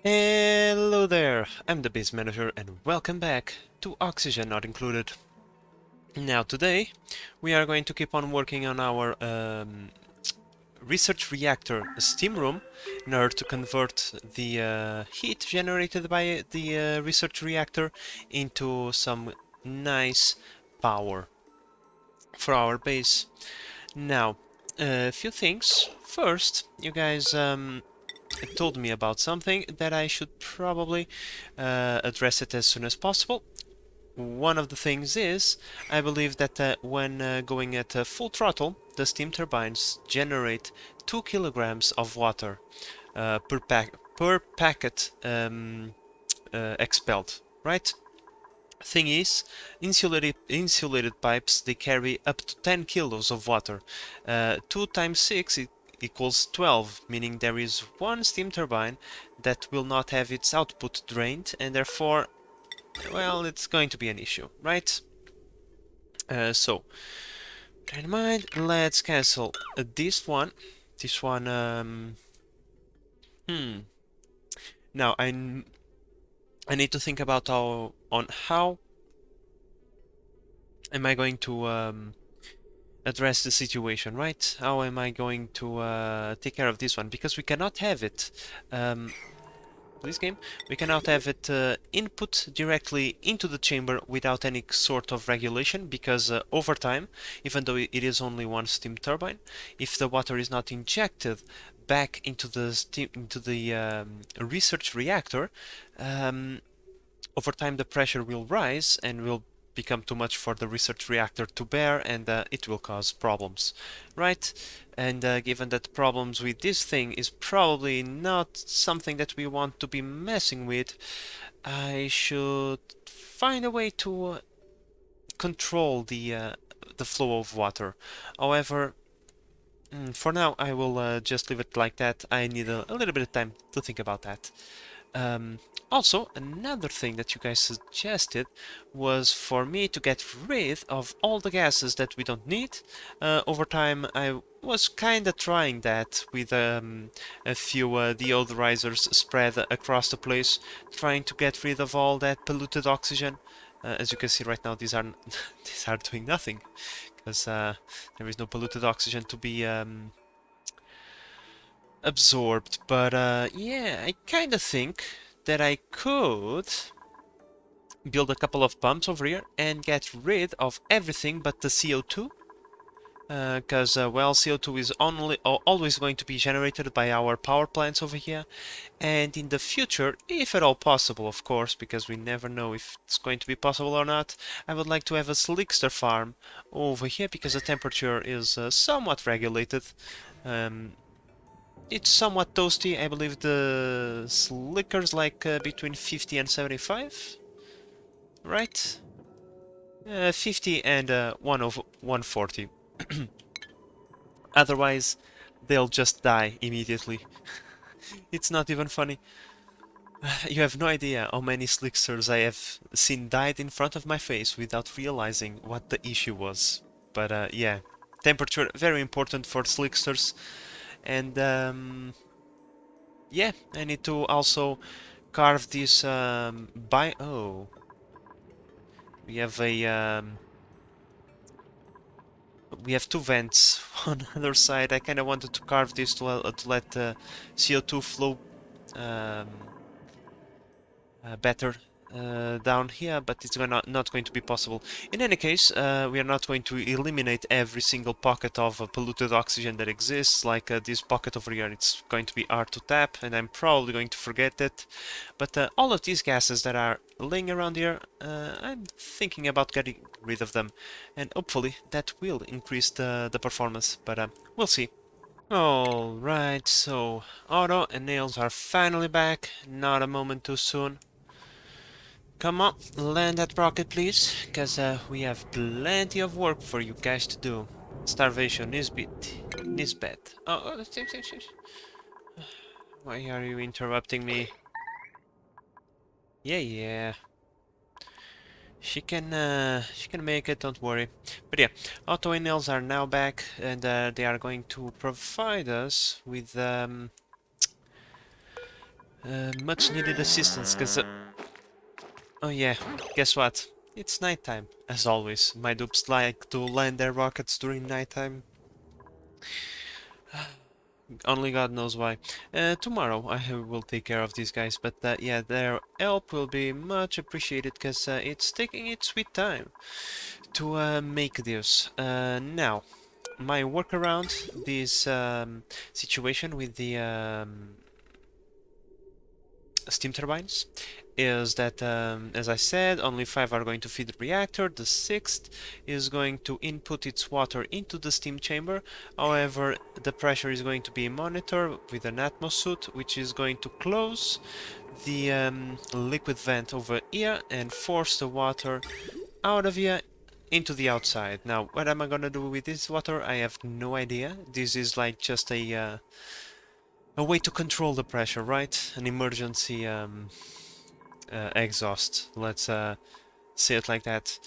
Hello there, I'm the base manager and welcome back to Oxygen Not Included. Now today we are going to keep on working on our research reactor steam room in order to convert the heat generated by the research reactor into some nice power for our base. Now, a few things. First, you guys told me about something that I should probably address it as soon as possible. One of the things is, I believe that when going at full throttle, the steam turbines generate 2 kilograms of water per packet expelled, right? Thing is, insulated pipes, they carry up to 10 kilos of water. 2 times 6 equals 12, meaning there is one steam turbine that will not have its output drained, and therefore, well, it's going to be an issue, right? So, bear in mind, let's cancel this one. This one, Now, I need to think about how am I going to address the situation, right? How am I going to take care of this one? Because we cannot have it, this game, we cannot have it input directly into the chamber without any sort of regulation, because over time, even though it is only one steam turbine, if the water is not injected back into the research reactor, over time the pressure will rise and will become too much for the research reactor to bear, and it will cause problems, right? And given that problems with this thing is probably not something that we want to be messing with, I should find a way to control the flow of water. However, for now I will just leave it like that. I need a little bit of time to think about that. Also, another thing that you guys suggested was for me to get rid of all the gases that we don't need. Over time, I was kinda trying that with a few deodorizers spread across the place, trying to get rid of all that polluted oxygen. As you can see right now, these are these are doing nothing because there is no polluted oxygen to be absorbed. But yeah, I kind of think that I could build a couple of pumps over here and get rid of everything but the CO2, because well, CO2 is always going to be generated by our power plants over here, and in the future, if at all possible, of course, because we never know if it's going to be possible or not, I would like to have a slickster farm over here because the temperature is somewhat regulated. um, it's somewhat toasty. I believe the slicker's like between 50 and 75, right? 50 and 140. Otherwise, they'll just die immediately. It's not even funny. You have no idea how many slicksters I have seen died in front of my face without realizing what the issue was. But yeah, temperature very important for slicksters, and yeah, I need to also carve this by. Oh, we have a we have two vents on the other side. I kind of wanted to carve this to let CO2 flow um, better down here, but it's not going to be possible. In any case, we are not going to eliminate every single pocket of polluted oxygen that exists, like this pocket over here. It's going to be hard to tap, and I'm probably going to forget it. But all of these gases that are laying around here, I'm thinking about getting rid of them, and hopefully that will increase the performance, but we'll see. Alright, so Otto and Nails are finally back, not a moment too soon. Come on, land that rocket please, cause we have plenty of work for you guys to do. Starvation is bad. Oh, why are you interrupting me? Yeah. She can make it, don't worry. But yeah, Otto and Nils are now back, and they are going to provide us with Much needed assistance, cause oh yeah, guess what? It's nighttime, as always. My dupes like to land their rockets during nighttime. Only God knows why. Tomorrow I will take care of these guys, but yeah, their help will be much appreciated because it's taking its sweet time to make this. Now, my workaround this situation with the steam turbines is that, as I said, only 5 are going to feed the reactor. The 6th is going to input its water into the steam chamber. However, the pressure is going to be monitored with an Atmos suit, which is going to close the liquid vent over here and force the water out of here into the outside. Now, what am I gonna do with this water? I have no idea. This is like just a way to control the pressure, right? An emergency exhaust. Let's say it like that.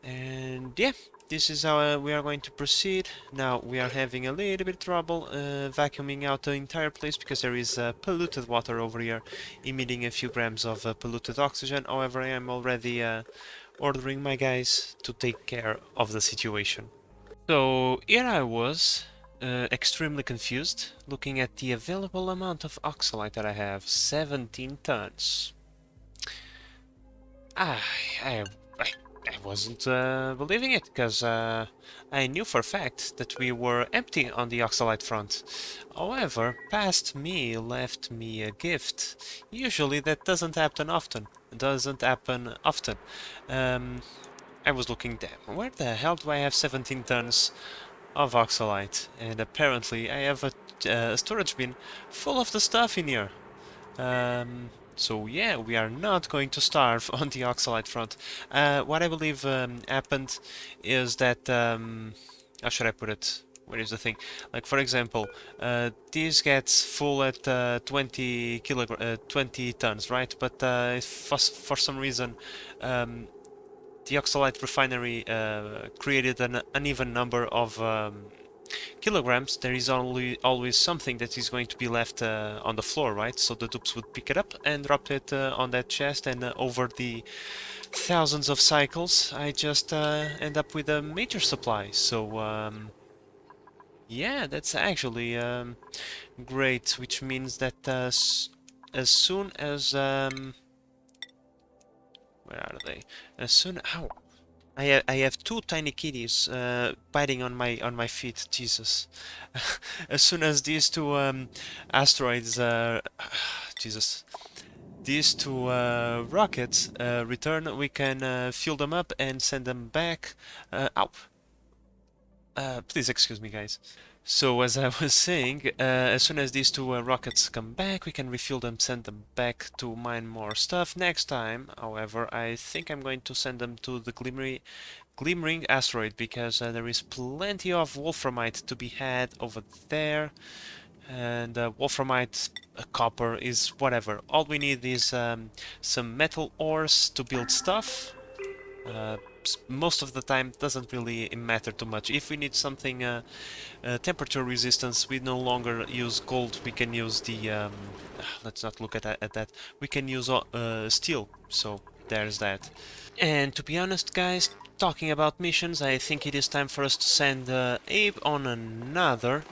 And yeah, this is how we are going to proceed. Now we are having a little bit of trouble vacuuming out the entire place because there is polluted water over here, emitting a few grams of polluted oxygen. However, I am already ordering my guys to take care of the situation. So here I was, extremely confused, looking at the available amount of oxalite that I have, 17 tons. I, I, I, I wasn't believing it, because I knew for a fact that we were empty on the oxalite front. However, past me left me a gift. Usually that doesn't happen often. I was looking down. Where the hell do I have 17 tons of oxalite? And apparently I have a storage bin full of the stuff in here. So yeah, we are not going to starve on the oxalite front. What I believe happened is that, how should I put it? Where is the thing? Like for example, this gets full at 20 tons, right? But for some reason, the oxalite refinery created an uneven number of kilograms. There is always something that is going to be left on the floor, right? So the dupes would pick it up and drop it on that chest, and over the thousands of cycles, I just end up with a major supply. So yeah, that's actually great, which means that as soon as where are they? As soon ow, I have two tiny kitties biting on my feet. Jesus! As soon as these two asteroids, Jesus, these two rockets return, we can fuel them up and send them back. Ow! Please excuse me, guys. So as I was saying, as soon as these two rockets come back, we can refuel them, send them back to mine more stuff. Next time, however, I think I'm going to send them to the Glimmering asteroid, because there is plenty of wolframite to be had over there, and wolframite, copper is whatever. All we need is some metal ores to build stuff. Most of the time doesn't really matter too much. If we need something temperature resistance, we no longer use gold, we can use the let's not look at that. We can use steel, so there's that. And to be honest, guys, talking about missions, I think it is time for us to send Abe on another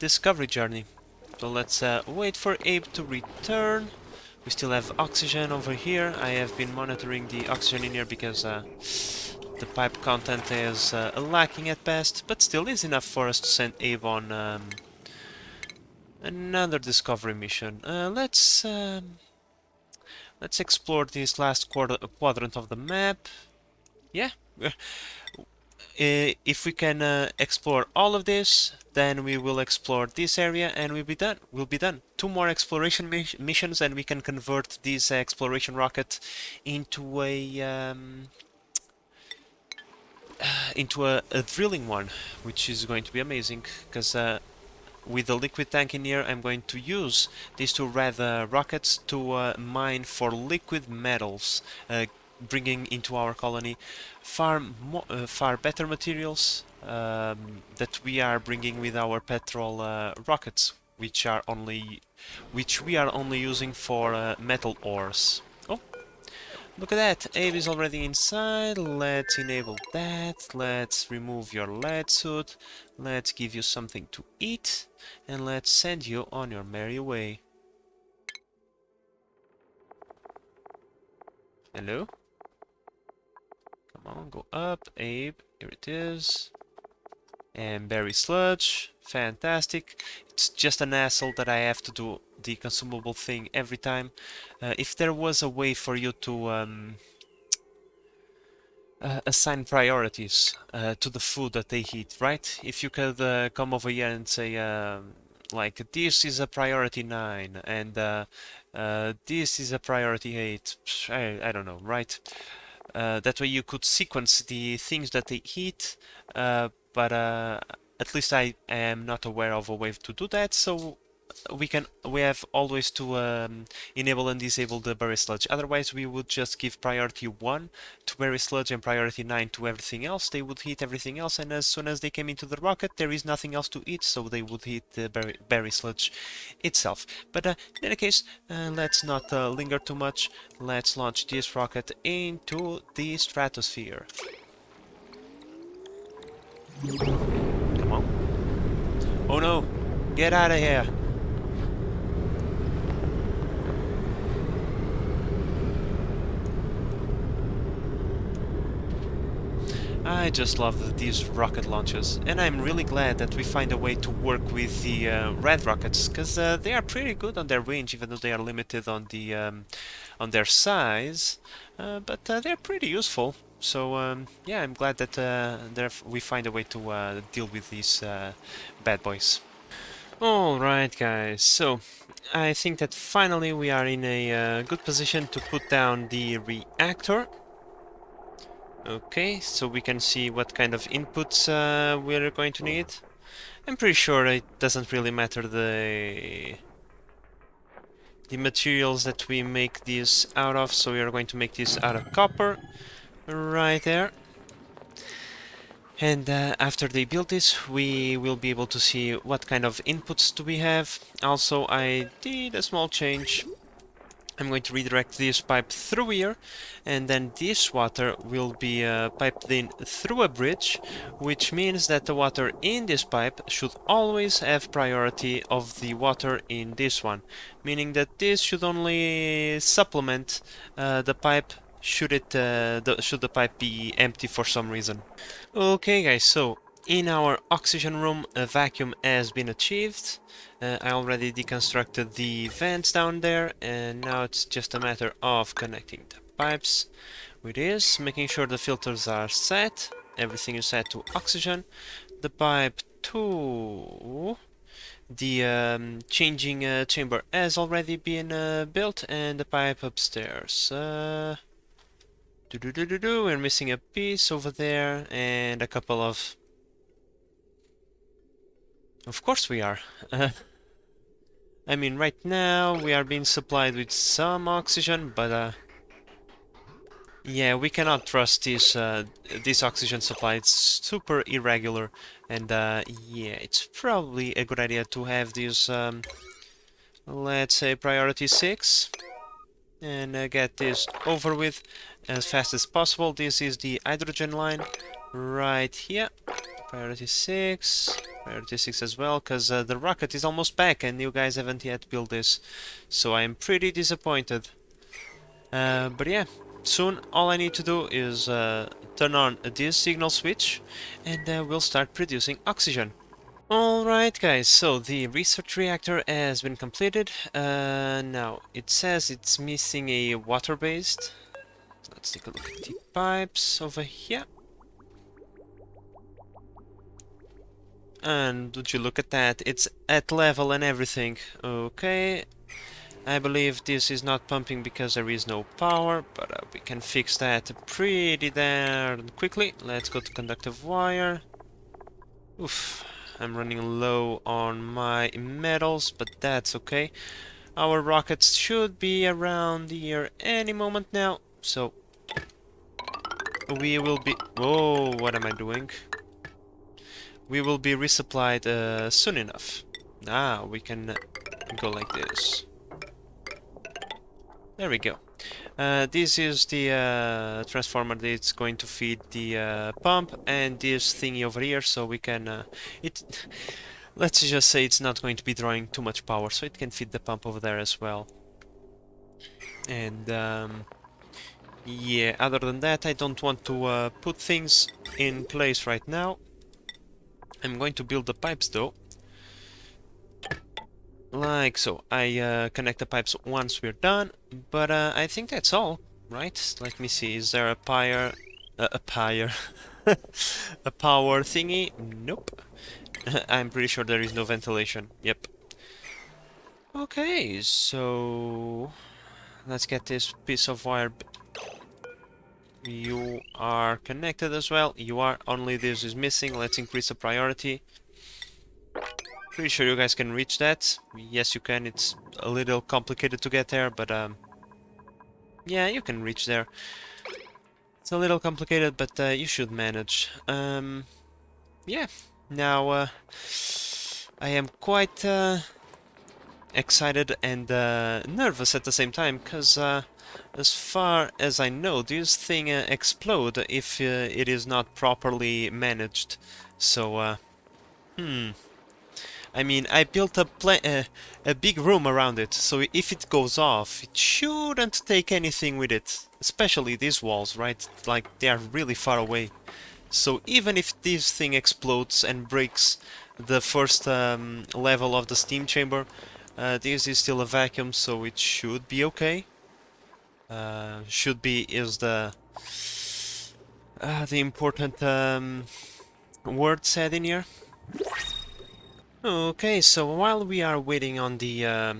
discovery journey. So let's wait for Abe to return. We still have oxygen over here. I have been monitoring the oxygen in here because the pipe content is lacking at best, but still is enough for us to send Abe on another discovery mission. Let's explore this last quadrant of the map. Yeah, if we can explore all of this, then we will explore this area and we'll be done. We'll be done. Two more exploration missions, and we can convert this exploration rocket into a drilling one, which is going to be amazing, because with the liquid tank in here, I'm going to use these two red rockets to mine for liquid metals, bringing into our colony far better materials that we are bringing with our petrol rockets. which we are only using for metal ores. Oh, look at that! Abe is already inside. Let's enable that. Let's remove your lead suit. Let's give you something to eat, and let's send you on your merry way. Hello? Come on, go up, Abe. Here it is. And berry sludge. Fantastic. It's just an hassle that I have to do the consumable thing every time. If there was a way for you to assign priorities to the food that they eat, right? If you could come over here and say, like, this is a priority 9 and this is a priority 8. I don't know, right? That way you could sequence the things that they eat, but at least I am not aware of a way to do that, so we have always to enable and disable the berry sludge. Otherwise we would just give priority 1 to berry sludge and priority 9 to everything else. They would eat everything else, and as soon as they came into the rocket there is nothing else to eat, so they would eat the berry sludge itself. But in any case, let's not linger too much. Let's launch this rocket into the stratosphere. Come on. Oh no! Get out of here! I just love these rocket launches, and I'm really glad that we find a way to work with the red rockets, because they are pretty good on their range, even though they are limited on on their size. But they're pretty useful. So yeah, I'm glad that we find a way to deal with these bad boys. Alright guys, so I think that finally we are in a good position to put down the reactor. Okay, so we can see what kind of inputs we're going to need. I'm pretty sure it doesn't really matter the materials that we make this out of, so we are going to make this out of copper, right there. And after they build this, we will be able to see what kind of inputs do we have. Also, I did a small change. I'm going to redirect this pipe through here, and then this water will be piped in through a bridge, which means that the water in this pipe should always have priority of the water in this one, meaning that this should only supplement the pipe should the pipe be empty for some reason. Okay guys, so in our oxygen room a vacuum has been achieved. I already deconstructed the vents down there, and now it's just a matter of connecting the pipes with this, making sure the filters are set, everything is set to oxygen, the pipe to the changing chamber has already been built, and the pipe upstairs. We're missing a piece over there, and a couple of... Of course we are. I mean, right now we are being supplied with some oxygen, but yeah, we cannot trust this oxygen supply. It's super irregular, and yeah, it's probably a good idea to have this, let's say, priority 6, and get this over with as fast as possible. This is the hydrogen line right here. Priority 6. Priority 6 as well, because the rocket is almost back and you guys haven't yet built this. So I am pretty disappointed. But yeah, soon all I need to do is turn on this signal switch, and we'll start producing oxygen. Alright guys, so the research reactor has been completed. Now, it says it's missing a water-based. Let's take a look at the pipes over here. And would you look at that, it's at level and everything. Okay, I believe this is not pumping because there is no power, but we can fix that pretty darn quickly. Let's go to conductive wire. Oof, I'm running low on my metals, but that's okay. Our rockets should be around here any moment now, so we will be... Whoa, what am I doing? We will be resupplied soon enough. Ah, we can go like this. There we go. This is the transformer that's going to feed the pump, and this thingy over here, so we can it. Let's just say it's not going to be drawing too much power, so it can feed the pump over there as well. And yeah, other than that, I don't want to put things in place right now. I'm going to build the pipes though. Like so. I connect the pipes once we're done, but I think that's all, right? Let me see, is there a pyre... a pyre... a power thingy? Nope. I'm pretty sure there is no ventilation. Yep. Okay, so... let's get this piece of wire... You are connected as well. You are, only this is missing. Let's increase the priority. Pretty sure you guys can reach that. Yes, you can. It's a little complicated to get there, but yeah, you can reach there. It's a little complicated, but you should manage. Yeah. Now, I am quite excited and nervous at the same time, because as far as I know, this thing explode if it is not properly managed. So, I mean, I built a big room around it, so if it goes off, it shouldn't take anything with it. Especially these walls, right? Like, they are really far away. So even if this thing explodes and breaks the first level of the steam chamber, this is still a vacuum, so it should be okay. Should be is the important word said in here. Okay, so while we are waiting on the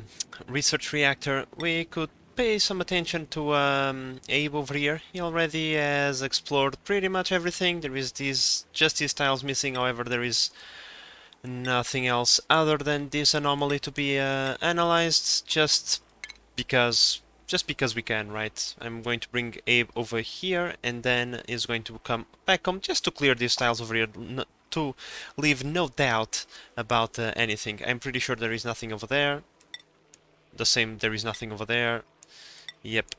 research reactor, we could pay some attention to Abe over here. He already has explored pretty much everything. There is just these tiles missing, however there is nothing else other than this anomaly to be analyzed, just because we can, right? I'm going to bring Abe over here, and then he's going to come back home just to clear these tiles over here, to leave no doubt about anything. I'm pretty sure there is nothing over there. The same, there is nothing over there. Yep.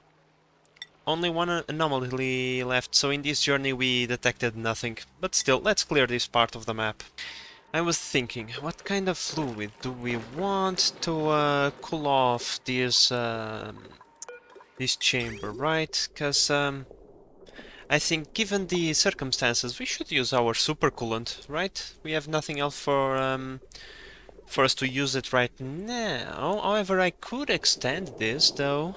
Only one anomaly left, so in this journey we detected nothing. But still, let's clear this part of the map. I was thinking, what kind of fluid do we want to cool off this chamber, right? Because I think given the circumstances, we should use our supercoolant, right? We have nothing else for us to use it right now. However, I could extend this though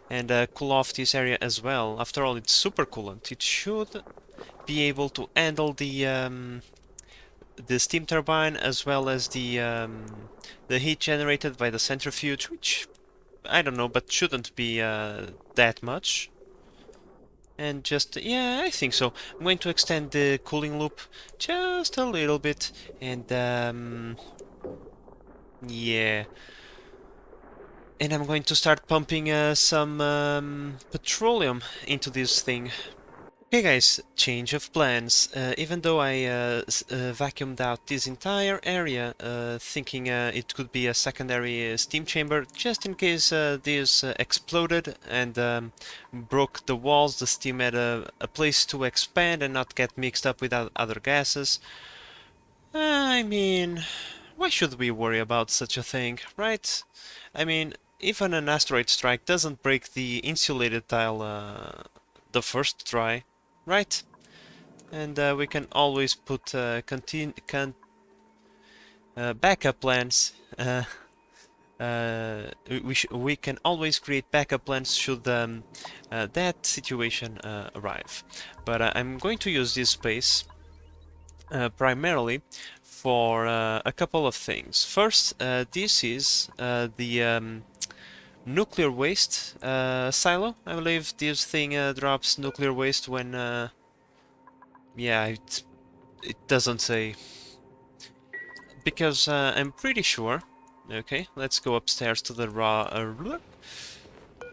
and cool off this area as well. After all, it's supercoolant. It should be able to handle the steam turbine as well as the heat generated by the centrifuge, which I don't know, but shouldn't be that much. And just, yeah, I think so. I'm going to extend the cooling loop just a little bit, and yeah. And I'm going to start pumping some petroleum into this thing. Okay guys, change of plans. Even though I vacuumed out this entire area, thinking it could be a secondary steam chamber, just in case this exploded and broke the walls, the steam had a place to expand and not get mixed up with other gases. I mean, why should we worry about such a thing, right? I mean, even an asteroid strike doesn't break the insulated tile the first try, right? And we can always put backup plans. We can always create backup plans should that situation arrive. But I'm going to use this space primarily for a couple of things. First, this is the nuclear waste silo. I believe this thing drops nuclear waste when yeah, it doesn't say, because I'm pretty sure. Okay, let's go upstairs to the to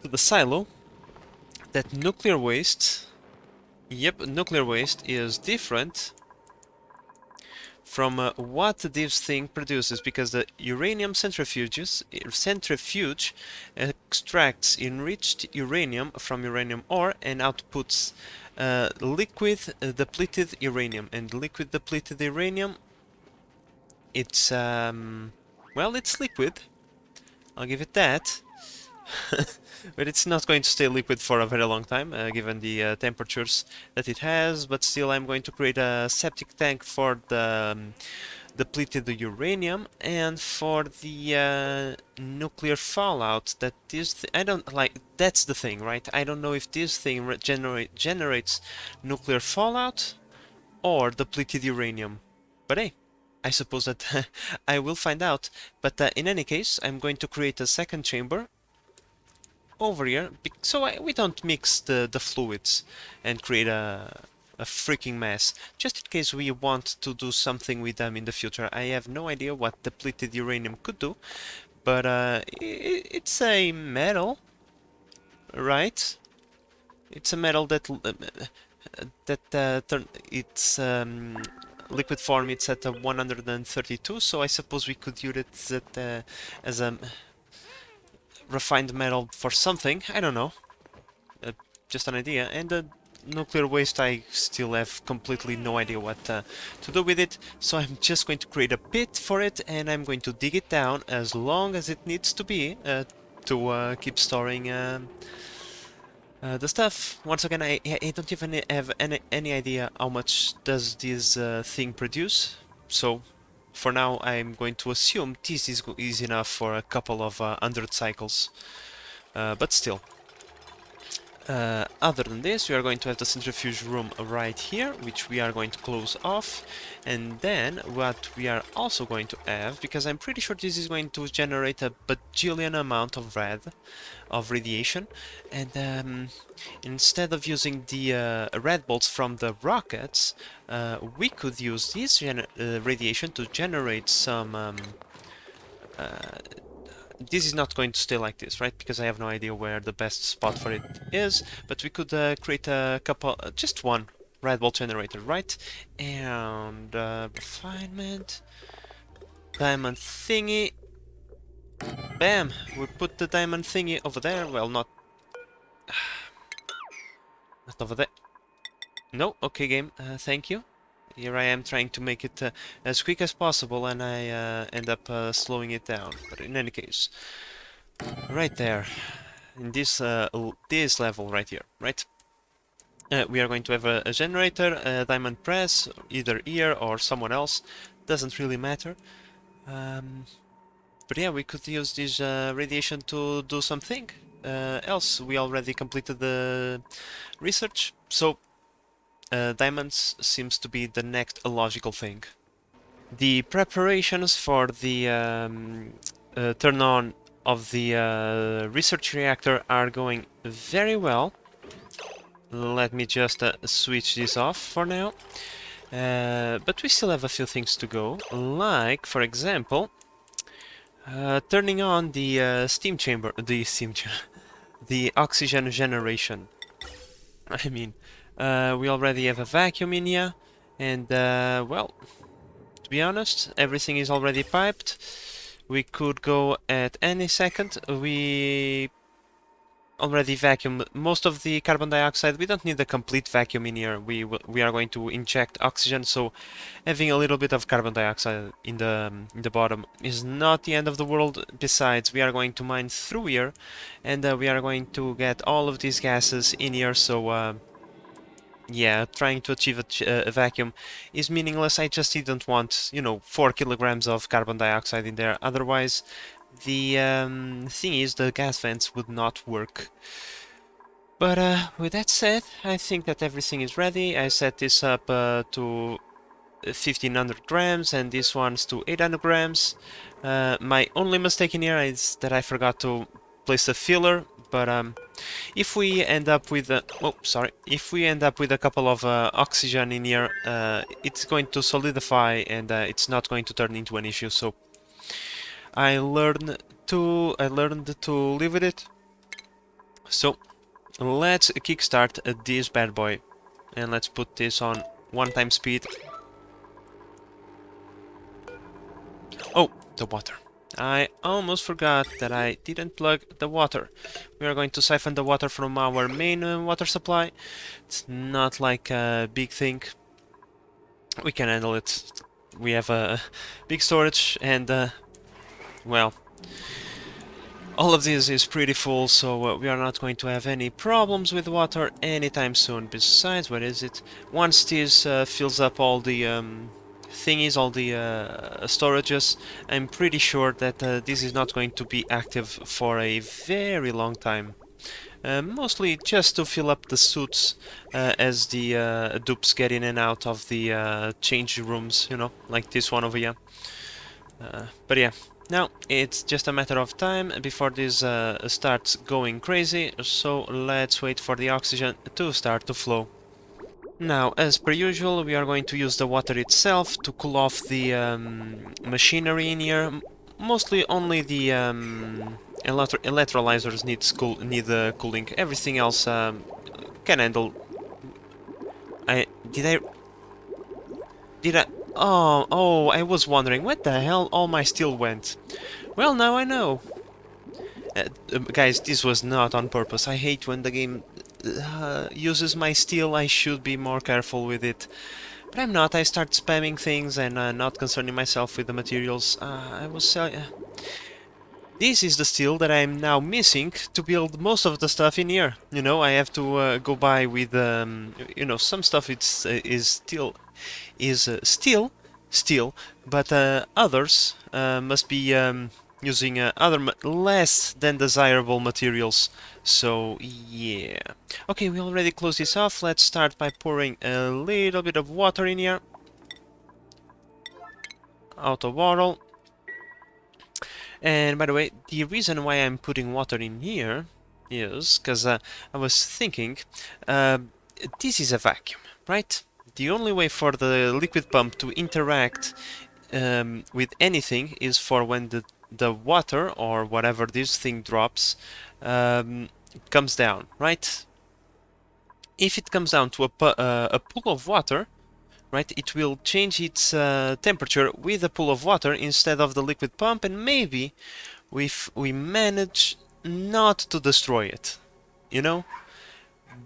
the silo. That nuclear waste, yep, nuclear waste is different what this thing produces, because the uranium centrifuge extracts enriched uranium from uranium ore and outputs liquid depleted uranium. And liquid depleted uranium, it's well, it's liquid, I'll give it that. But it's not going to stay liquid for a very long time, given the temperatures that it has. But still, I'm going to create a septic tank for the depleted uranium and for the nuclear fallout. That is, I don't like. That's the thing, right? I don't know if this thing generates nuclear fallout or depleted uranium. But hey, I suppose that I will find out. But in any case, I'm going to create a second chamber over here, so we don't mix the fluids and create a freaking mess, just in case we want to do something with them in the future. I have no idea what depleted uranium could do, but it's a metal, right? It's a metal that its liquid form, it's at 132, so I suppose we could use it as a refined metal for something. I don't know, just an idea. And the nuclear waste, I still have completely no idea what to do with it, so I'm just going to create a pit for it, and I'm going to dig it down as long as it needs to be to keep storing the stuff. Once again, I don't even have any idea how much does this thing produce, so for now I'm going to assume this is enough for a couple of 100 cycles, but still. Other than this, we are going to have the centrifuge room right here, which we are going to close off. And then what we are also going to have, because I'm pretty sure this is going to generate a bajillion amount of radiation, and instead of using the red bolts from the rockets, we could use this radiation to generate some this is not going to stay like this, right? Because I have no idea where the best spot for it is, but we could create a couple, just one red bolt generator, right? And refinement, diamond thingy, bam! We put the diamond thingy over there. Well, not over there. No, okay, game. Thank you. Here I am trying to make it as quick as possible, and I end up slowing it down. But in any case, right there, in this this level right here, right? We are going to have a generator, a diamond press, either here or someone else. Doesn't really matter. But yeah, we could use this radiation to do something else. We already completed the research, so diamonds seems to be the next logical thing. The preparations for the turn on of the research reactor are going very well. Let me just switch this off for now. But we still have a few things to go, like, for example, turning on the the oxygen generation. I mean, we already have a vacuum in here, and well, to be honest, everything is already piped. We could go at any second. We already vacuum most of the carbon dioxide. We don't need a complete vacuum in here. We are going to inject oxygen, so having a little bit of carbon dioxide in the bottom is not the end of the world. Besides, we are going to mine through here, and we are going to get all of these gases in here, so yeah, trying to achieve a vacuum is meaningless. I just didn't want, you know, 4 kilograms of carbon dioxide in there. Otherwise, the thing is, the gas vents would not work. But with that said, I think that everything is ready. I set this up to 1500 grams and this one's to 800 grams. My only mistake in here is that I forgot to place a filler, but if we end up with if we end up with a couple of oxygen in here, it's going to solidify and it's not going to turn into an issue. So I learned to live with it. So let's kickstart this bad boy, and let's put this on 1x speed. the water. I almost forgot that I didn't plug the water. We are going to siphon the water from our main water supply. It's not like a big thing. We can handle it. We have a big storage and, well, all of this is pretty full, so we are not going to have any problems with water anytime soon. Besides, what is it? Once this fills up all the thingies, all the storages, I'm pretty sure that this is not going to be active for a very long time. Mostly just to fill up the suits as the dupes get in and out of the change rooms, you know, like this one over here. But yeah, now it's just a matter of time before this starts going crazy, so let's wait for the oxygen to start to flow. Now, as per usual, we are going to use the water itself to cool off the machinery in here. Mostly only the electrolyzers need cooling. Everything else can handle. I did I did I? Oh! I was wondering what the hell all my steel went. Well, now I know. Guys, this was not on purpose. I hate when the game uses my steel. I should be more careful with it. But I'm not. I start spamming things and not concerning myself with the materials. This is the steel that I'm now missing to build most of the stuff in here. You know, I have to go by with, you know, some stuff is still steel, but others must be using other less than desirable materials. So yeah. Okay, we already closed this off. Let's start by pouring a little bit of water in here. Out of bottle. And by the way, the reason why I'm putting water in here is because I was thinking this is a vacuum, right? The only way for the liquid pump to interact with anything is for when the water or whatever this thing drops comes down, right? If it comes down to a pool of water, right, it will change its temperature with a pool of water instead of the liquid pump, and maybe if we manage not to destroy it, you know.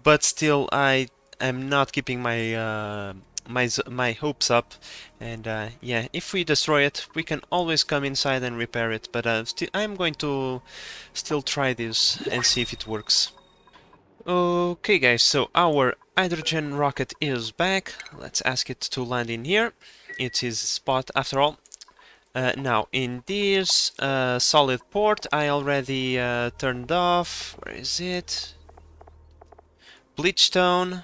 But still, I am not keeping my my hopes up, and yeah, if we destroy it, we can always come inside and repair it. But I'm going to still try this and see if it works. Okay guys, so our hydrogen rocket is back. Let's ask it to land in here. It's his spot after all. Now, in this solid port, I already turned off. Where is it? Bleachstone,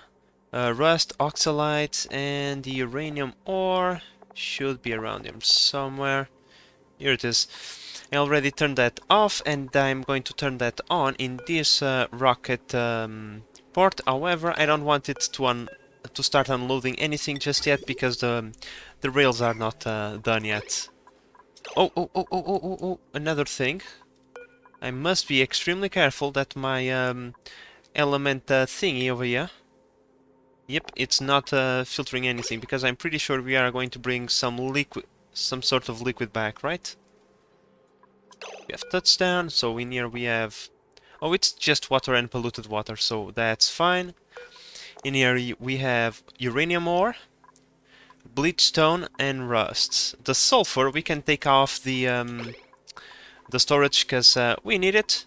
rust, oxalite, and the uranium ore should be around here somewhere. Here it is. I already turned that off, and I'm going to turn that on in this rocket port. However, I don't want it to start unloading anything just yet because the rails are not done yet. Oh! Another thing. I must be extremely careful that my element thingy over here. Yep, it's not filtering anything because I'm pretty sure we are going to bring some sort of liquid back, right? We have touchdown, so in here we have... Oh, it's just water and polluted water, so that's fine. In here we have uranium ore, bleachstone, and rust. The sulfur we can take off the storage because we need it,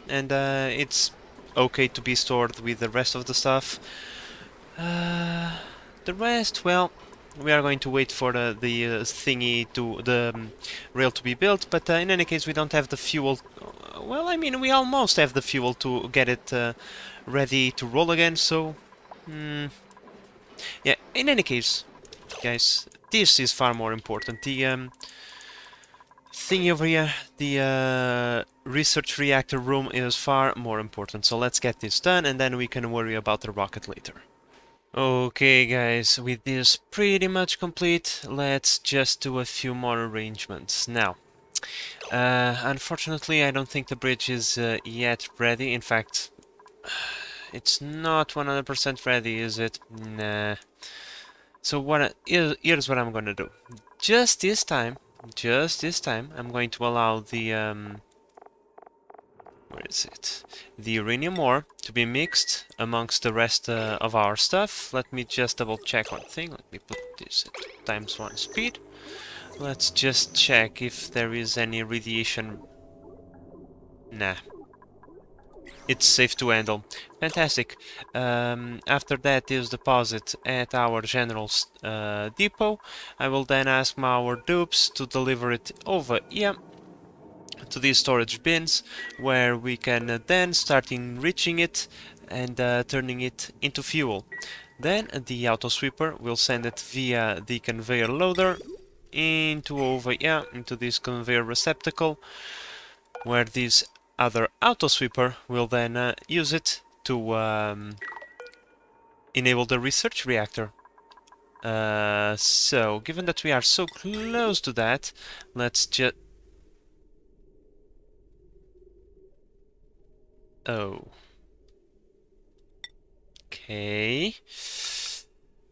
and it's okay to be stored with the rest of the stuff. The rest, well, we are going to wait for the thingy to the rail to be built, but in any case we don't have the fuel. Well, I mean, we almost have the fuel to get it ready to roll again, so yeah, in any case, guys, this is far more important. The thingy over here, the research reactor room, is far more important, so let's get this done and then we can worry about the rocket later. Okay guys, with this pretty much complete, let's just do a few more arrangements. Now, unfortunately I don't think the bridge is yet ready. In fact, it's not 100% ready, is it? Nah. So here's what I'm gonna do. Just this time, just this time, I'm going to allow the where is it? The uranium ore to be mixed amongst the rest of our stuff. Let me just double check one thing. Let me put this at ×1 speed. Let's just check if there is any radiation. Nah, it's safe to handle. Fantastic. After that is deposit at our general depot. I will then ask our dupes to deliver it over here to these storage bins, where we can then start enriching it and turning it into fuel. Then the auto sweeper will send it via the conveyor loader into over here, into this conveyor receptacle, where this other auto sweeper will then use it to enable the research reactor. So, given that we are so close to that, let's just... Oh. Okay.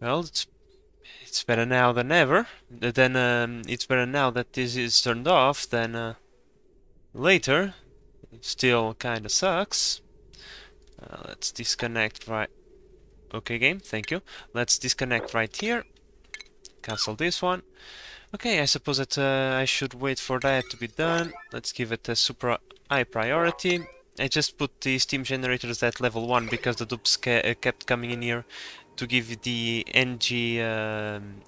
Well, it's better now than ever. Then it's better now that this is turned off than later. It still kind of sucks. Let's disconnect right... Okay, game, thank you. Let's disconnect right here. Cancel this one. Okay, I suppose that I should wait for that to be done. Let's give it a super high priority. I just put the steam generators at level 1 because the dupes kept coming in here to give the NG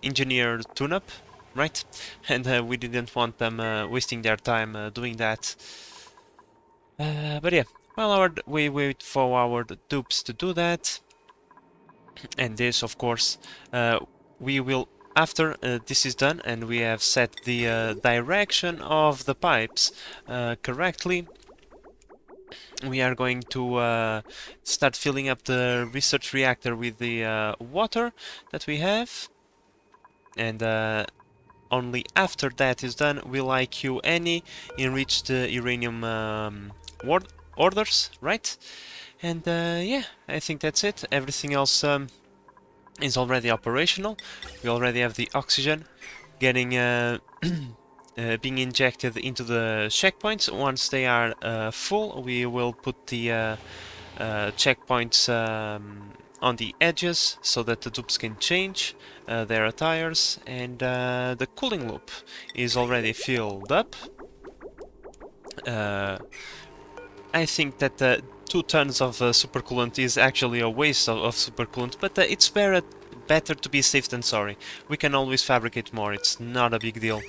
engineer tune-up, right? And we didn't want them wasting their time doing that. But yeah, well, we wait for our dupes to do that. And this, of course, we will, after this is done and we have set the direction of the pipes correctly, we are going to start filling up the research reactor with the water that we have, and only after that is done will IQ any enrich the uranium orders, right? And yeah, I think that's it. Everything else is already operational. We already have the oxygen getting being injected into the checkpoints. Once they are full, we will put the checkpoints on the edges so that the dupes can change their attires, and the cooling loop is already filled up. I think that 2 tons of supercoolant is actually a waste of supercoolant, but it's better to be safe than sorry. We can always fabricate more, it's not a big deal.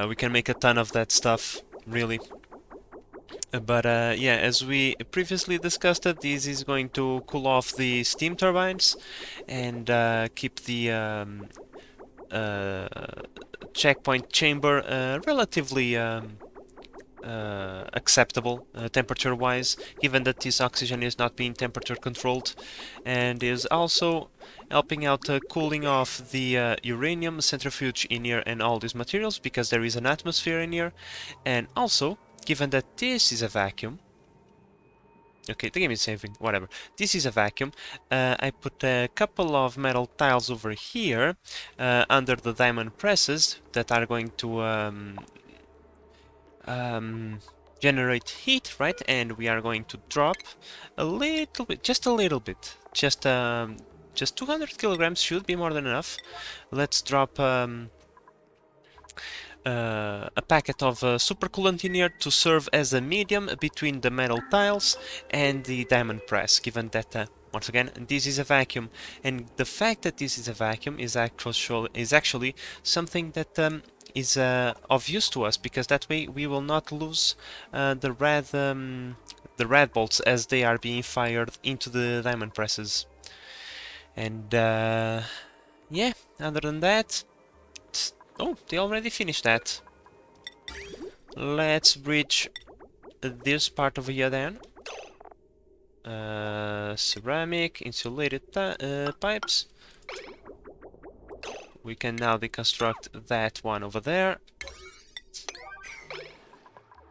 We can make a ton of that stuff, really. But yeah, as we previously discussed, this is going to cool off the steam turbines and keep the checkpoint chamber relatively acceptable temperature-wise, given that this oxygen is not being temperature controlled, and is also helping out cooling off the uranium centrifuge in here and all these materials, because there is an atmosphere in here. And also, given that this is a vacuum, okay, the game is saving, whatever. This is a vacuum. I put a couple of metal tiles over here under the diamond presses that are going to generate heat, right? And we are going to drop a little bit, just a little bit, just 200 kilograms should be more than enough. Let's drop a packet of supercoolant in here to serve as a medium between the metal tiles and the diamond press, given that once again, this is a vacuum, and the fact that this is a vacuum is actually something that is of use to us, because that way we will not lose the red bolts as they are being fired into the diamond presses. And yeah, other than that, oh, they already finished that. Let's bridge this part over here then. Ceramic, insulated pipes. We can now deconstruct that one over there.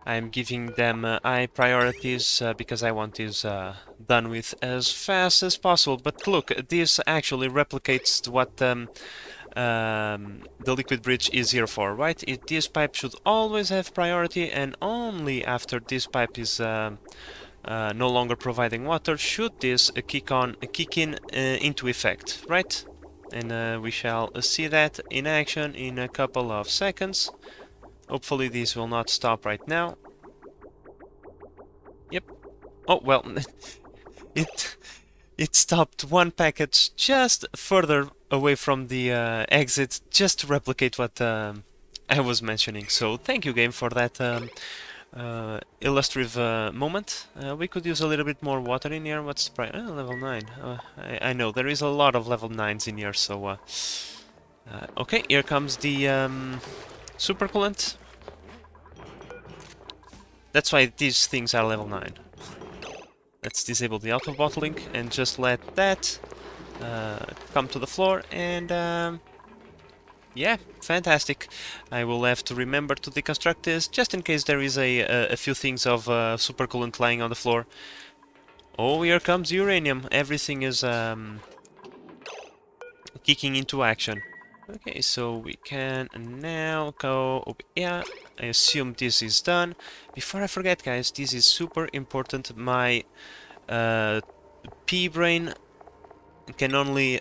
I'm giving them high priorities because I want this done with as fast as possible. But look, this actually replicates what the liquid bridge is here for, right? This pipe should always have priority, and only after this pipe is no longer providing water should this kick in into effect, right? And we shall see that in action in a couple of seconds. Hopefully this will not stop right now. Yep. Oh well, it it stopped one package just further away from the exit, just to replicate what I was mentioning. So thank you, game, for that illustrative moment. We could use a little bit more water in here. What's the price? Oh, level 9. I know, there is a lot of level 9s in here, so... okay, here comes the super coolant. That's why these things are level 9. Let's disable the auto bottling and just let that come to the floor, and yeah, fantastic. I will have to remember to deconstruct this just in case there is a few things of super coolant lying on the floor. Oh, here comes uranium. Everything is kicking into action. Okay, so we can now go over here. I assume this is done. Before I forget, guys, this is super important. My P-brain can only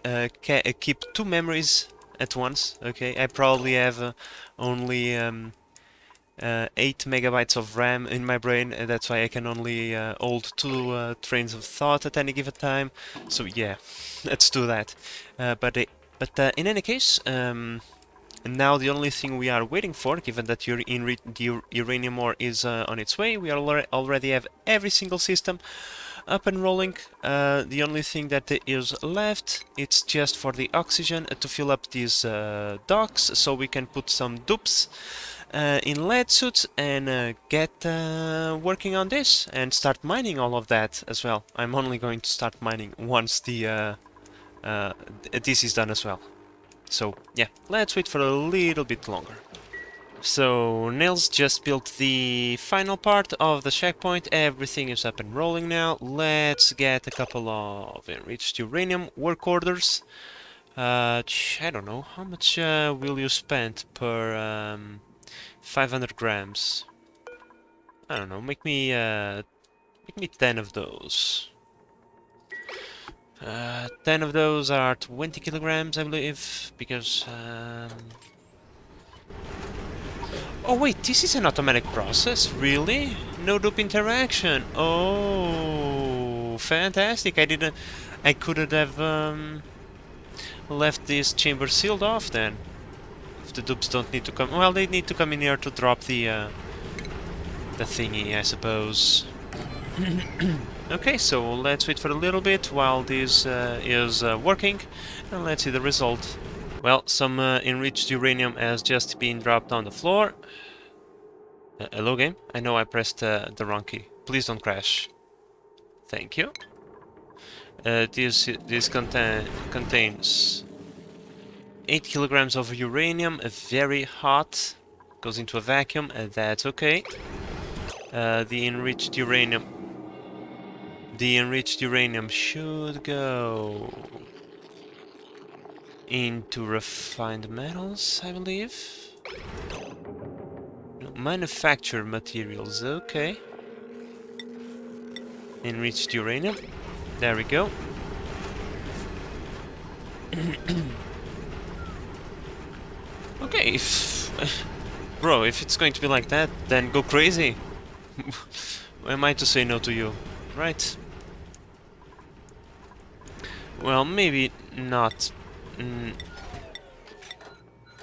keep 2 memories at once. Okay, I probably have only 8 megabytes of RAM in my brain, and that's why I can only hold 2 trains of thought at any given time. So yeah, let's do that. But in any case, now the only thing we are waiting for, given that the uranium ore is on its way, we already have every single system up and rolling. The only thing that is left, it's just for the oxygen to fill up these docks, so we can put some dupes in lead suits and get working on this and start mining all of that as well. I'm only going to start mining once the this is done as well. So yeah, let's wait for a little bit longer. So Nils just built the final part of the checkpoint. Everything is up and rolling now. Let's get a couple of enriched uranium work orders. I don't know, how much will you spend per 500 grams? I don't know, make me 10 of those. 10 of those are 20 kilograms, I believe, because... Oh wait, this is an automatic process? Really? No dupe interaction? Oh, fantastic! I couldn't have left this chamber sealed off then. If the dupes don't need to come... Well, they need to come in here to drop the thingy, I suppose. Okay, so let's wait for a little bit while this is working, and let's see the result. Well, some enriched uranium has just been dropped on the floor. Hello, game? I know I pressed the wrong key. Please don't crash. Thank you. This contains 8 kilograms of uranium, very hot. Goes into a vacuum, that's okay. The enriched uranium should go into refined metals, I believe. No, manufactured materials, okay. Enriched uranium. There we go. Okay, bro, if it's going to be like that, then go crazy. Who am I to say no to you, right? Well, maybe not.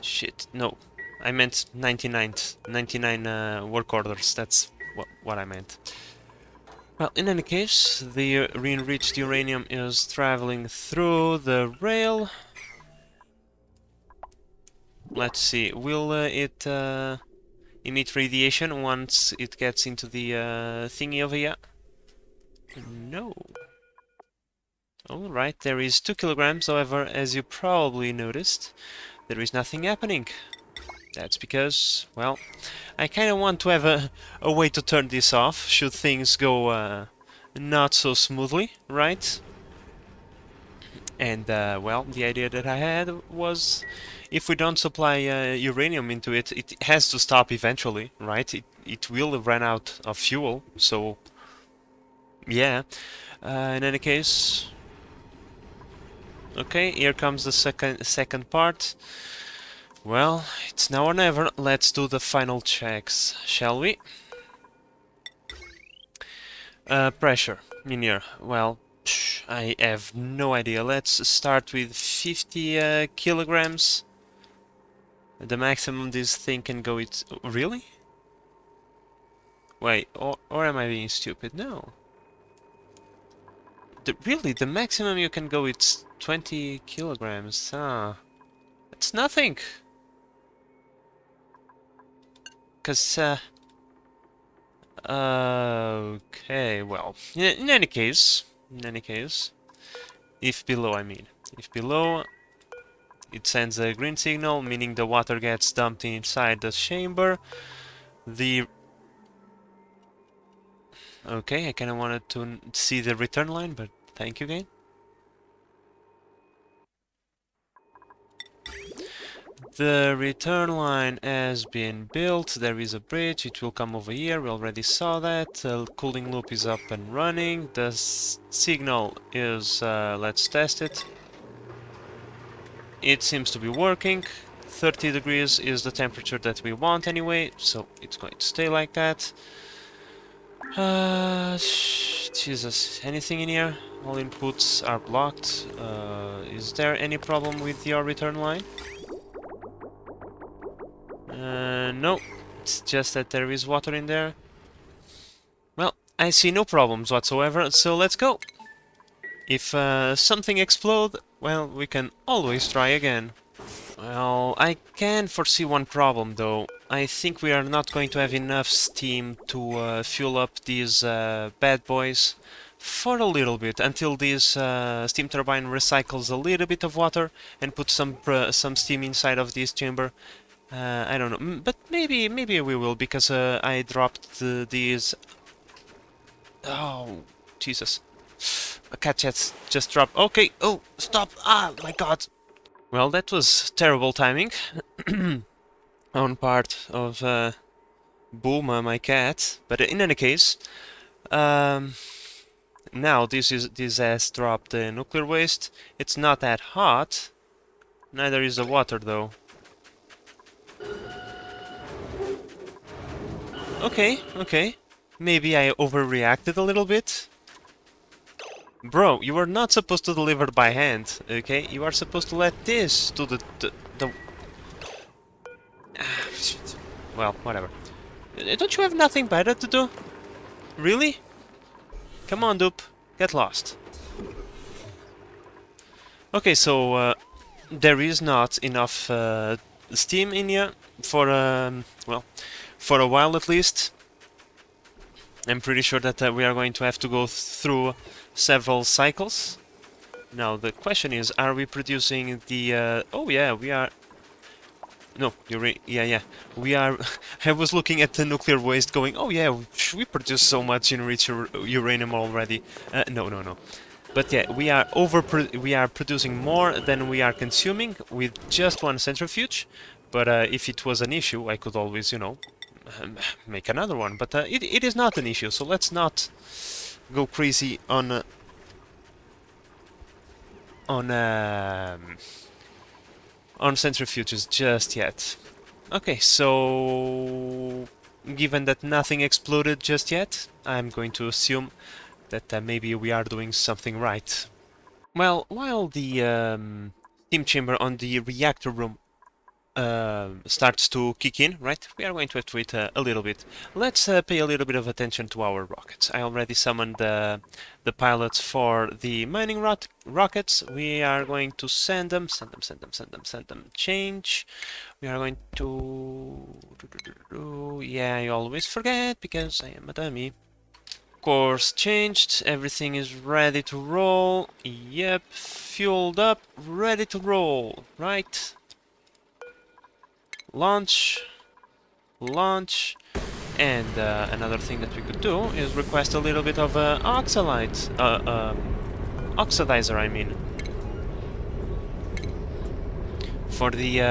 Shit, no. I meant 99 work orders. That's what I meant. Well, in any case, the re-enriched uranium is traveling through the rail. Let's see, will it emit radiation once it gets into the thingy over here? No. Alright, there is 2 kilograms, however, as you probably noticed, there is nothing happening. That's because, well, I kinda want to have a way to turn this off, should things go not so smoothly, right? And, well, the idea that I had was if we don't supply uranium into it, it has to stop eventually, right? It will run out of fuel, so yeah. In any case, okay, here comes the second part. Well, it's now or never. Let's do the final checks, shall we? Pressure in here. Well, I have no idea. Let's start with 50 kilograms. The maximum this thing can go is... Really? Wait, or am I being stupid? No. Really, the maximum you can go is 20 kilograms. Ah, that's nothing. Cause, okay, well, in any case, if below, I mean, if below, it sends a green signal, meaning the water gets dumped inside the chamber. Okay, I kinda wanted to see the return line, but thank you again. The return line has been built, there is a bridge, it will come over here, we already saw that. The cooling loop is up and running, the signal is, let's test it. It seems to be working, 30 degrees is the temperature that we want anyway, so it's going to stay like that. Jesus, anything in here? All inputs are blocked. Is there any problem with your return line? No, it's just that there is water in there. Well, I see no problems whatsoever, so let's go. If something explodes, well, we can always try again. Well, I can foresee one problem though. I think we are not going to have enough steam to fuel up these bad boys for a little bit until this steam turbine recycles a little bit of water and puts some steam inside of this chamber. I don't know, but maybe we will, because I dropped these. Oh, Jesus! A cat just dropped. Okay. Oh, stop! Ah, my God! Well, that was terrible timing on part of Bulma, my cat. But in any case, now this has dropped the nuclear waste. It's not that hot. Neither is the water, though. Okay. Maybe I overreacted a little bit. Bro, you are not supposed to deliver by hand, okay? You are supposed to let this to the... Well, whatever. Don't you have nothing better to do? Really? Come on, dupe. Get lost. Okay, so there is not enough steam in here for, well, for a while at least. I'm pretty sure that we are going to have to go through several cycles. Now the question is, are we producing the... oh yeah, we are... No, yeah. We are... I was looking at the nuclear waste going, oh yeah, we produce so much enriched uranium already. No. But yeah, we are producing more than we are consuming with just one centrifuge. But if it was an issue, I could always, you know, make another one. But it is not an issue, so let's not go crazy on centrifuges just yet. Okay, so given that nothing exploded just yet, I'm going to assume that maybe we are doing something right. Well, while the steam chamber on the reactor room starts to kick in, right, we are going to have to wait a little bit. Let's pay a little bit of attention to our rockets. I already summoned the pilots for the mining rockets. We are going to send them. Change. We are going to... Yeah, I always forget because I am a dummy. Course changed, everything is ready to roll. Yep, fueled up, ready to roll, right? Launch, and another thing that we could do is request a little bit of oxidizer, I mean. for the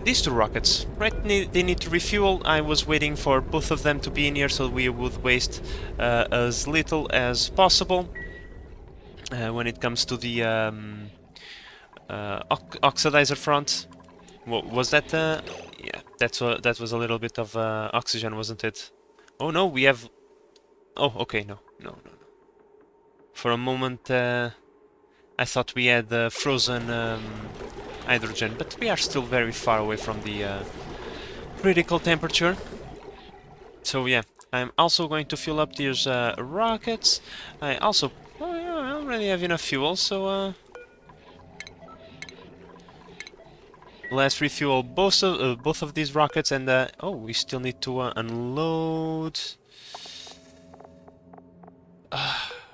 these two rockets, right? They need to refuel. I was waiting for both of them to be in here so we would waste as little as possible when it comes to the oxidizer front. What was that? Yeah, that was a little bit of oxygen, wasn't it? Oh no, we have... Oh, okay, no. For a moment, I thought we had frozen hydrogen, but we are still very far away from the critical temperature. So yeah, I'm also going to fill up these rockets. I also... Oh yeah, I already have enough fuel, so let's refuel both of these rockets, and oh, we still need to unload.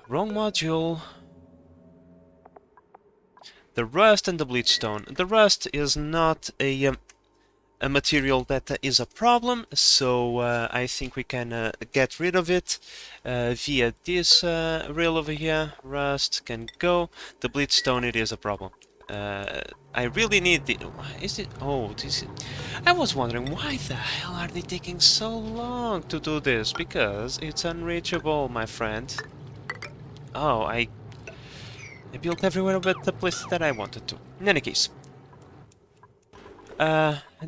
Wrong module. The rust and the bleach stone. The rust is not a material that is a problem, so I think we can get rid of it via this rail over here. Rust can go. The bleach stone, it is a problem. I really need the... Is it... Oh, this is... I was wondering why the hell are they taking so long to do this? Because it's unreachable, my friend. Oh, I built everywhere but the place that I wanted to. In any case.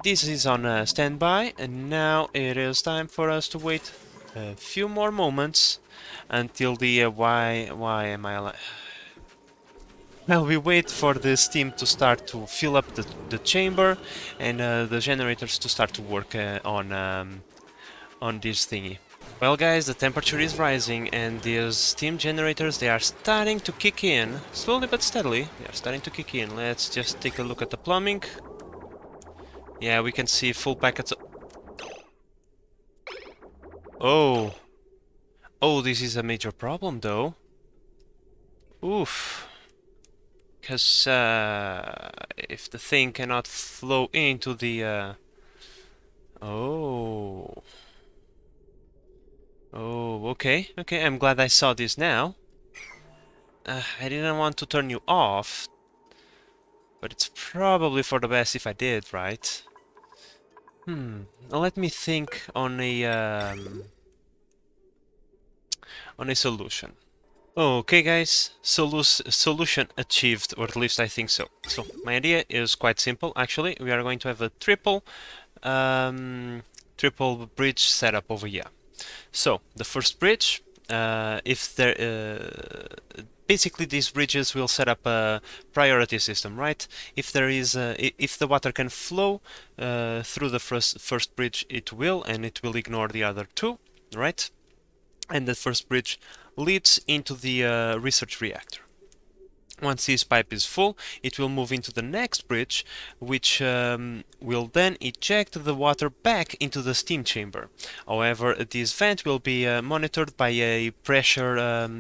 This is on standby, and now it is time for us to wait a few more moments until the... why am I alive? Well, we wait for the steam to start to fill up the chamber, and the generators to start to work on this thingy. Well guys, the temperature is rising, and these steam generators, they are starting to kick in. Slowly but steadily, they are starting to kick in. Let's just take a look at the plumbing. Yeah, we can see full packets. Oh. Oh, this is a major problem though. Oof. Because if the thing cannot flow into the... Oh. Oh, okay. Okay, I'm glad I saw this now. I didn't want to turn you off, but it's probably for the best if I did, right? Let me think on a solution. Okay guys, solution achieved, or at least I think so. So my idea is quite simple actually. We are going to have a triple bridge setup over here. So the first bridge, if there basically these bridges will set up a priority system, right? If there is if the water can flow through the first bridge, it will, and it will ignore the other two, right? And the first bridge leads into the research reactor. Once this pipe is full, it will move into the next bridge, which will then eject the water back into the steam chamber. However, this vent will be monitored by a pressure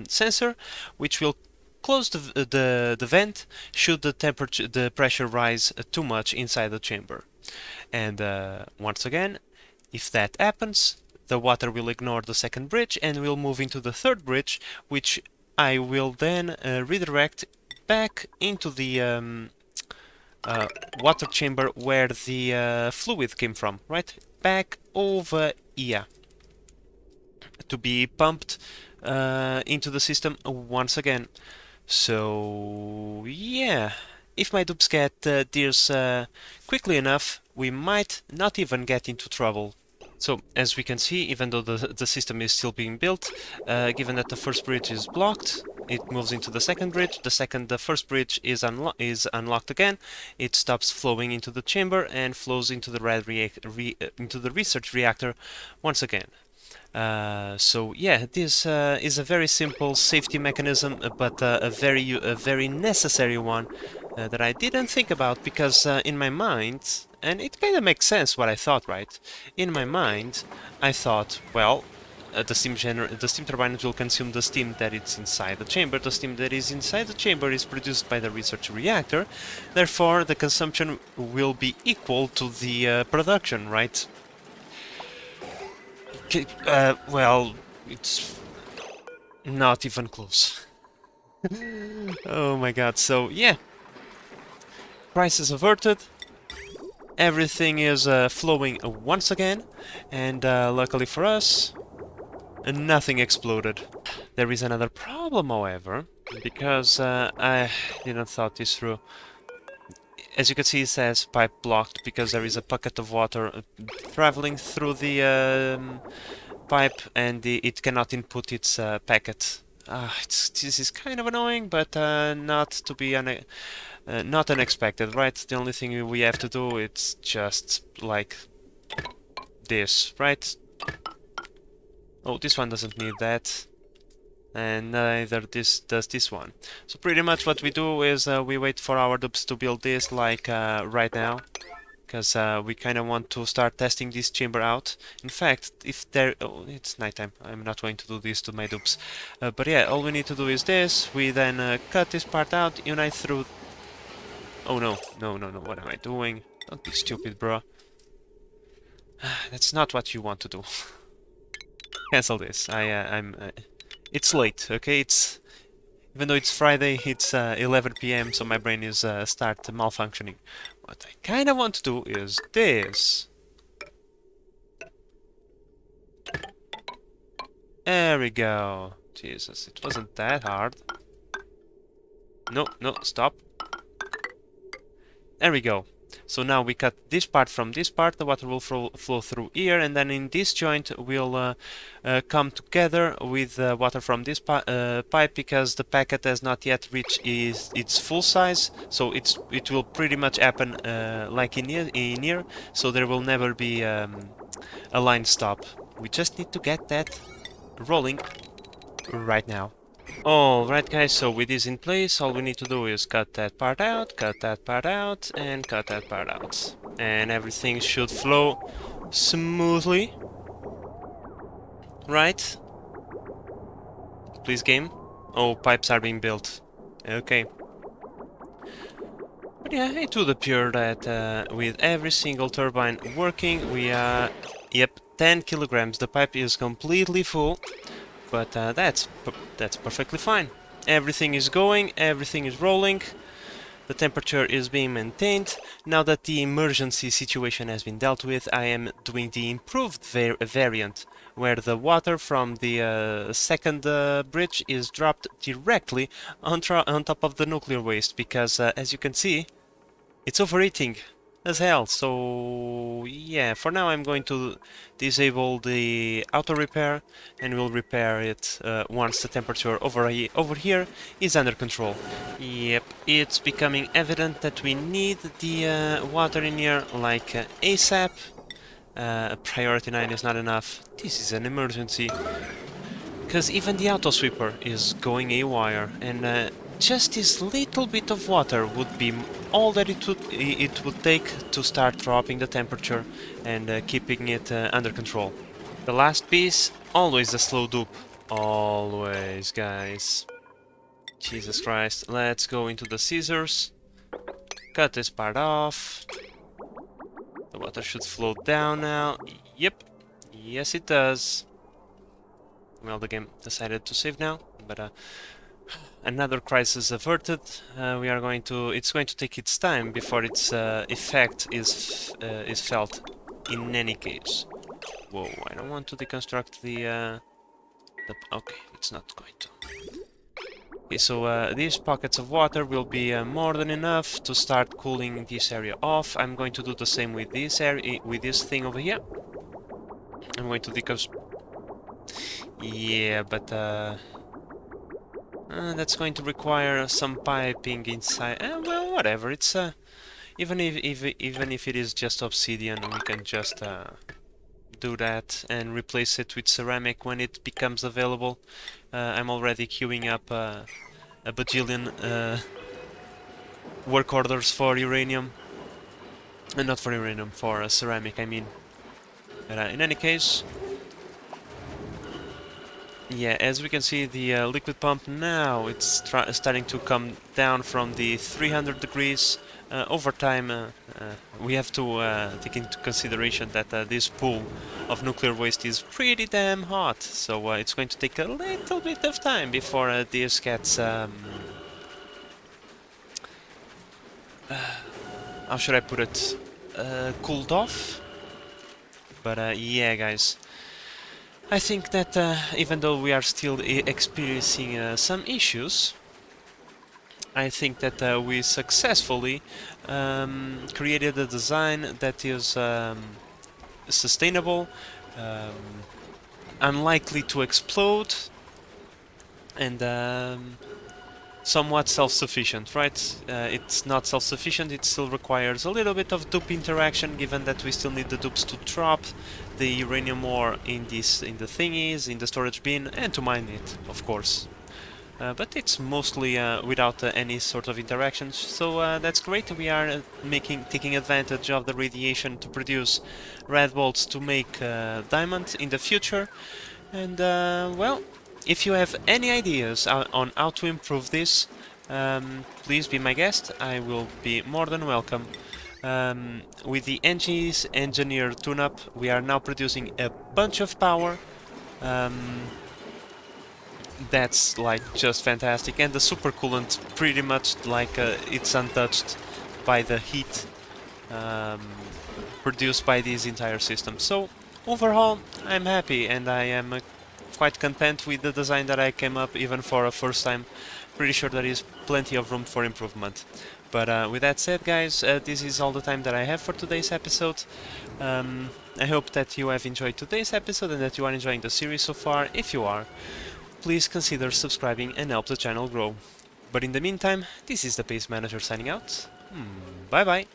sensor, which will close the vent should the pressure rise too much inside the chamber. And once again, if that happens, the water will ignore the second bridge and will move into the third bridge, which I will then redirect back into the water chamber where the fluid came from, right? Back over here to be pumped into the system once again. So yeah, if my dupes get this quickly enough, we might not even get into trouble. So, as we can see, even though the system is still being built, given that the first bridge is blocked, it moves into the second bridge. The first bridge is unlocked again. It stops flowing into the chamber and flows into the research reactor once again. So yeah, this is a very simple safety mechanism, but a very necessary one that I didn't think about, because in my mind, and it kind of makes sense what I thought, right? In my mind, I thought, well, the steam turbines will consume the steam that is inside the chamber. The steam that is inside the chamber is produced by the research reactor. Therefore, the consumption will be equal to the production, right? Well, it's not even close. Oh my god, so yeah. Crisis averted. Everything is flowing once again, and luckily for us, nothing exploded. There is another problem, however, because I didn't thought this through. As you can see, it says pipe blocked because there is a bucket of water traveling through the pipe, and it cannot input its packet. This is kind of annoying, but not to be not unexpected, right? The only thing we have to do is just like this, right? Oh, this one doesn't need that, and neither this does this one. So pretty much what we do is we wait for our dupes to build this, like right now, because we kind of want to start testing this chamber out. In fact, if there... oh, it's nighttime. I'm not going to do this to my dupes. But yeah, all we need to do is this. We then cut this part out, unite through... Oh no, no, no, no, what am I doing? Don't be stupid, bro. That's not what you want to do. Cancel this. It's late, okay? Even though it's Friday, it's 11 p.m., so my brain is start malfunctioning. What I kind of want to do is this. There we go. Jesus, it wasn't that hard. No, no, stop. There we go. So now we cut this part from this part, the water will flow through here, and then in this joint will come together with water from this pipe, because the packet has not yet reached its full size, so it will pretty much happen like in here, so there will never be a line stop. We just need to get that rolling right now. Alright guys, so with this in place, all we need to do is cut that part out, cut that part out, and cut that part out. And everything should flow smoothly. Right? Please, game. Oh, pipes are being built. Okay. But yeah, it would appear that with every single turbine working, we are... Yep, 10 kilograms. The pipe is completely full. But that's perfectly fine. Everything is going, everything is rolling, the temperature is being maintained. Now that the emergency situation has been dealt with, I am doing the improved variant, where the water from the second bridge is dropped directly on top of the nuclear waste, because as you can see, it's overheating as hell. So yeah, for now I'm going to disable the auto repair, and we'll repair it once the temperature over here is under control. Yep, it's becoming evident that we need the water in here like ASAP. Priority 9 is not enough. This is an emergency, because even the auto sweeper is going haywire, and just this little bit of water would be all that it would take to start dropping the temperature and keeping it under control. The last piece, always a slow dupe. Always, guys. Jesus Christ. Let's go into the scissors. Cut this part off. The water should flow down now. Yep. Yes, it does. Well, the game decided to save now, but another crisis averted. It's going to take its time before its effect is felt. In any case. Whoa! I don't want to deconstruct the. Okay, it's not going to. Okay, so these pockets of water will be more than enough to start cooling this area off. I'm going to do the same with this area, with this thing over here. I'm going to deconstruct. Yeah, but that's going to require some piping inside. Well, whatever. It's even if it is just obsidian, we can just do that and replace it with ceramic when it becomes available. I'm already queuing up a bajillion work orders for uranium, and not for uranium, for ceramic, I mean. But in any case. Yeah, as we can see, the liquid pump now, it's starting to come down from the 300 degrees. Over time, we have to take into consideration that this pool of nuclear waste is pretty damn hot. So it's going to take a little bit of time before this gets how should I put it, cooled off. But yeah, guys, I think that even though we are still experiencing some issues, I think that we successfully created a design that is sustainable, um, unlikely to explode, and somewhat self-sufficient, right? It's not self-sufficient, it still requires a little bit of dupe interaction, given that we still need the dupes to drop the uranium ore in the thingies, in the storage bin, and to mine it, of course. But it's mostly without any sort of interactions, so that's great. We are taking advantage of the radiation to produce red bolts to make diamond in the future. And well, if you have any ideas on how to improve this, please be my guest. I will be more than welcome. With the NG's Engineer tune-up, we are now producing a bunch of power. That's like just fantastic, and the super coolant pretty much like it's untouched by the heat um, produced by this entire system. So overall, I'm happy, and I am quite content with the design that I came up, even for a first time. Pretty sure there is plenty of room for improvement. But with that said, guys, this is all the time that I have for today's episode. I hope that you have enjoyed today's episode and that you are enjoying the series so far. If you are, please consider subscribing and help the channel grow. But in the meantime, this is the Pace Manager signing out. Bye bye.